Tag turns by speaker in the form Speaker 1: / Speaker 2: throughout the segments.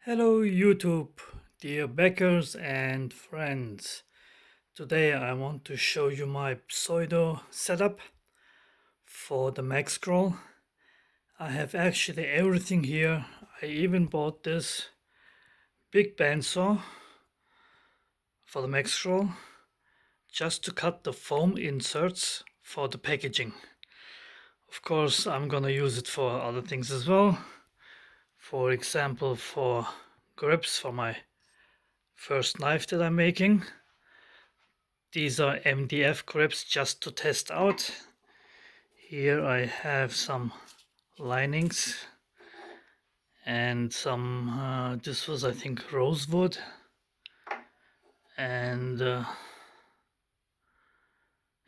Speaker 1: Hello YouTube, dear backers and friends. Today I want to show you my pseudo setup for the MagScroll. I have actually everything here. I even bought this big bandsaw for the MagScroll just to cut the foam inserts for the packaging. Of course, I'm gonna use it for other things as well. For example, for grips for my first knife that I'm making. These are MDF grips just to test out. Here I have some linings and some, this was I think rosewood, and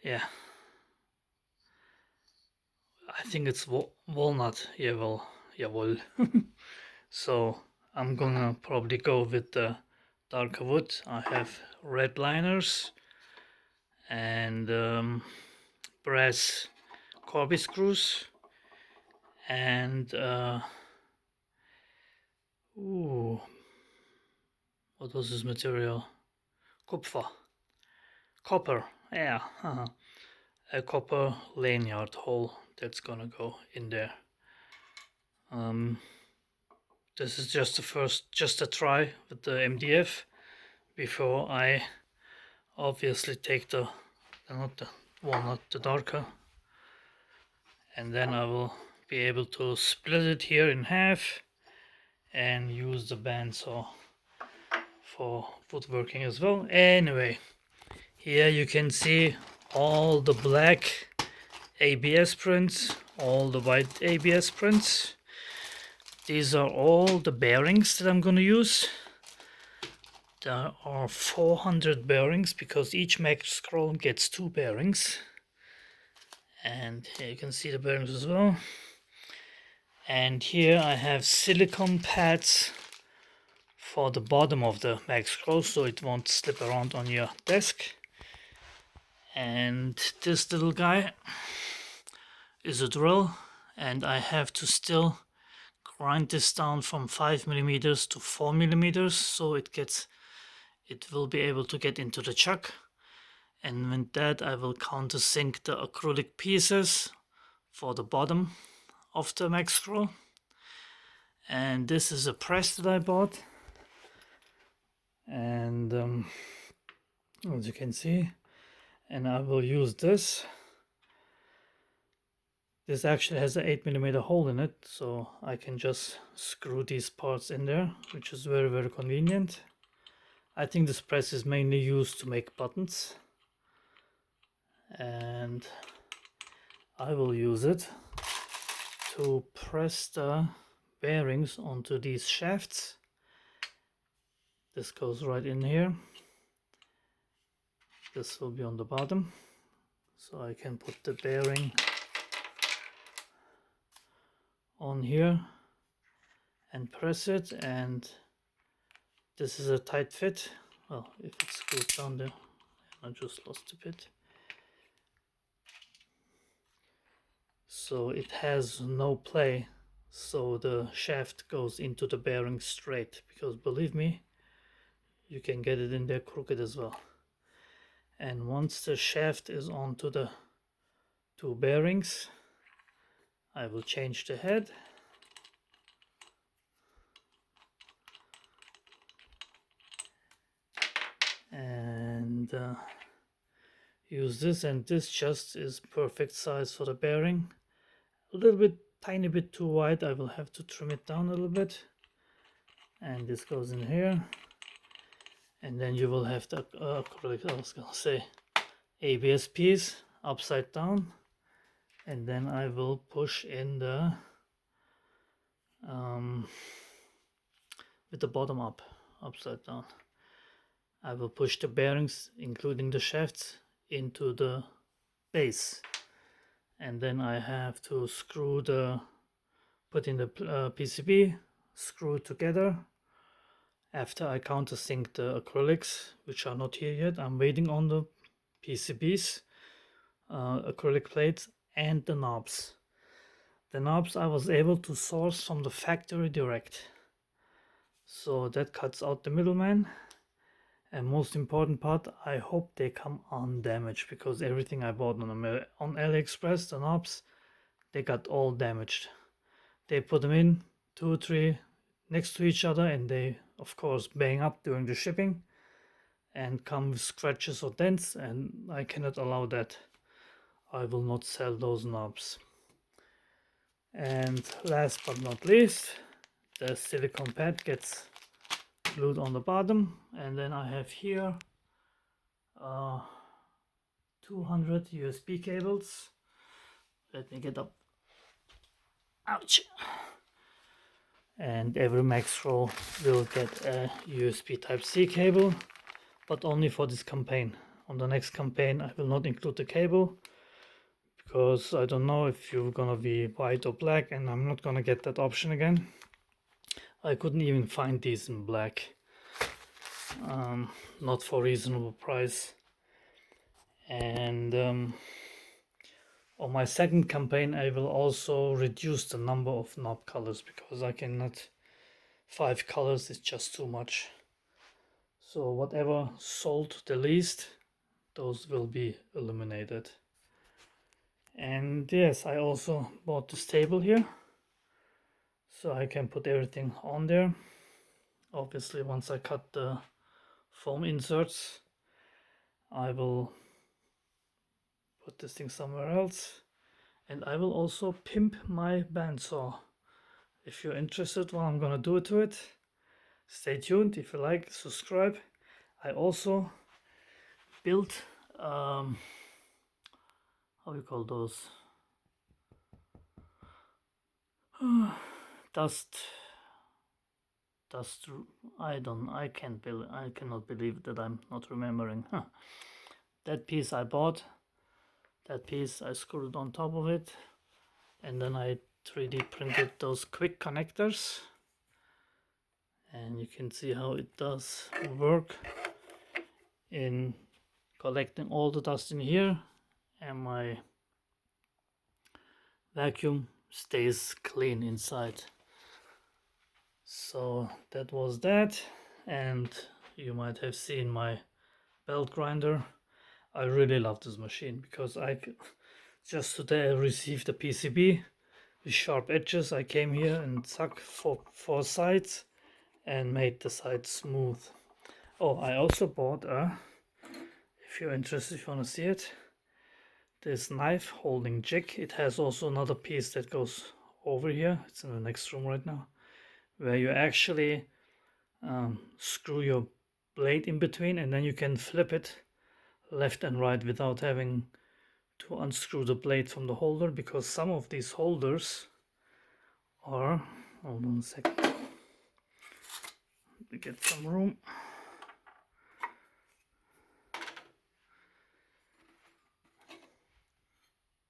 Speaker 1: yeah, I think it's walnut, jawohl. So I'm gonna probably go with the darker wood. I have red liners and brass Corby screws and ooh, what was this material? Copper, yeah, a copper lanyard hole that's gonna go in there. This is just a try with the MDF before I obviously take not the walnut, the darker, and then I will be able to split it here in half and use the bandsaw for woodworking as well. Anyway, here you can see all the black ABS prints, all the white ABS prints. These are all the bearings that I'm going to use. There are 400 bearings because each MagScroll gets 2 bearings. And here you can see the bearings as well. And here I have silicone pads for the bottom of the MagScroll so it won't slip around on your desk. And this little guy is a drill, and I have to still grind this down from 5mm to 4mm so it will be able to get into the chuck. And with that I will countersink the acrylic pieces for the bottom of the MagScroll. And this is a press that I bought, and as you can see, and I will use this. This actually has an 8mm hole in it, so I can just screw these parts in there, which is very convenient. I think this press is mainly used to make buttons, and I will use it to press the bearings onto these shafts. This goes right in here. This will be on the bottom, so I can put the bearing on here and press it, and this is a tight fit. Well, if it's screwed down there, I just lost a bit. So it has no play, so the shaft goes into the bearing straight, because believe me, you can get it in there crooked as well. And once the shaft is onto the 2 bearings, I will change the head. And use this, and this just is perfect size for the bearing. A little bit, tiny bit too wide. I will have to trim it down a little bit. And this goes in here. And then you will have the acrylic, I was gonna say, ABS piece upside down. And then I will push in the with the bottom up, upside down. I will push the bearings, including the shafts, into the base, and then I have to put in the PCB, screw it together. After I countersink the acrylics, which are not here yet, I'm waiting on the PCBs, acrylic plates, and the knobs. The knobs I was able to source from the factory direct. So that cuts out the middleman. And most important part, I hope they come undamaged, because everything I bought on AliExpress, the knobs, they got all damaged. They put them in 2 or 3 next to each other, and they of course bang up during the shipping and come with scratches or dents, and I cannot allow that. I will not sell those knobs. And last but not least, the silicone pad gets glued on the bottom, and then I have here 200 USB cables. Let me get up. Ouch! And every MagScroll will get a USB Type-C cable, but only for this campaign. On the next campaign I will not include the cable, because I don't know if you're gonna be white or black, and I'm not gonna get that option again. I couldn't even find these in black, not for reasonable price. And on my second campaign I will also reduce the number of knob colors, because I cannot, 5 colors is just too much. So whatever sold the least, those will be eliminated. And yes, I also bought this table here, so I can put everything on there. Obviously once I cut the foam inserts, I will put this thing somewhere else. And I will also pimp my bandsaw. If you're interested what I'm gonna do to it, stay tuned. If you like, subscribe. I also built how you call those, dust, I cannot believe that I'm not remembering. That piece I bought, that piece I screwed on top of it, and then I 3D printed those quick connectors, and you can see how it does work in collecting all the dust in here, and my vacuum stays clean inside. So that was that. And you might have seen my belt grinder. I really love this machine, because just today I received a PCB with sharp edges. I came here and sucked 4 sides and made the sides smooth. Oh, I also bought if you're interested, if you want to see it, this knife holding jig. It has also another piece that goes over here. It's in the next room right now, where you actually screw your blade in between, and then you can flip it left and right without having to unscrew the blade from the holder, because some of these holders are, hold on a second, let me get some room.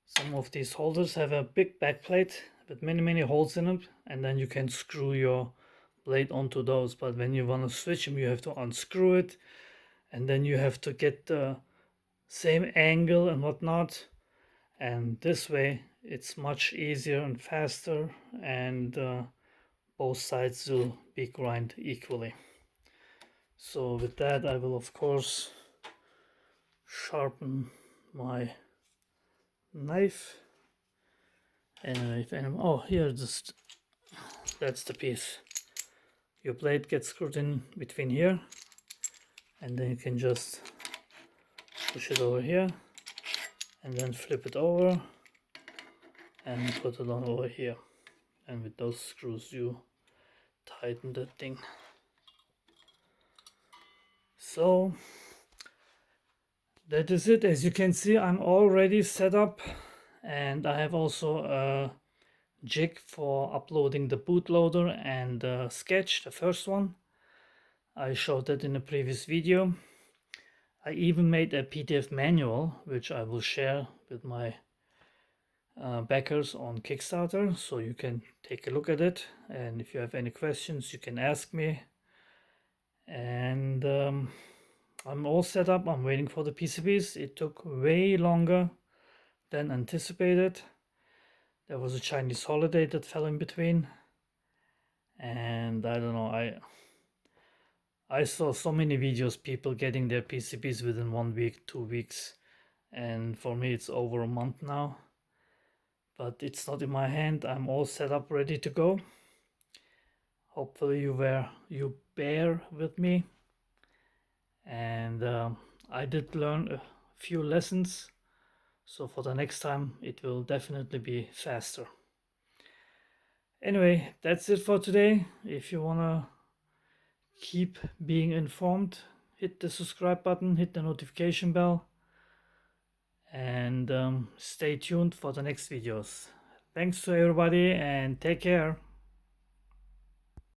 Speaker 1: Some of these holders have a big back plate with many holes in it, and then you can screw your blade onto those. But when you want to switch them, you have to unscrew it, and then you have to get the same angle and whatnot. And this way it's much easier and faster, and both sides will be ground equally. So with that I will of course sharpen my knife. And oh, here, that's the piece. Your blade gets screwed in between here, and then you can just push it over here and then flip it over and put it on over here, and with those screws you tighten the thing. So that is it. As you can see, I'm already set up, and I have also a jig for uploading the bootloader and the sketch, the first one. I showed that in a previous video. I even made a PDF manual, which I will share with my backers on Kickstarter, so you can take a look at it, and if you have any questions you can ask me. And I'm all set up. I'm waiting for the PCBs. It took way longer than anticipated. There was a Chinese holiday that fell in between, and I don't know, I saw so many videos, people getting their PCBs within 1 week, 2 weeks, and for me it's over a month now. But it's not in my hand. I'm all set up, ready to go. Hopefully you bear with me, and I did learn a few lessons, so for the next time it will definitely be faster. Anyway, that's it for today. If you wanna keep being informed, hit the subscribe button, hit the notification bell, and stay tuned for the next videos. Thanks to everybody and take care.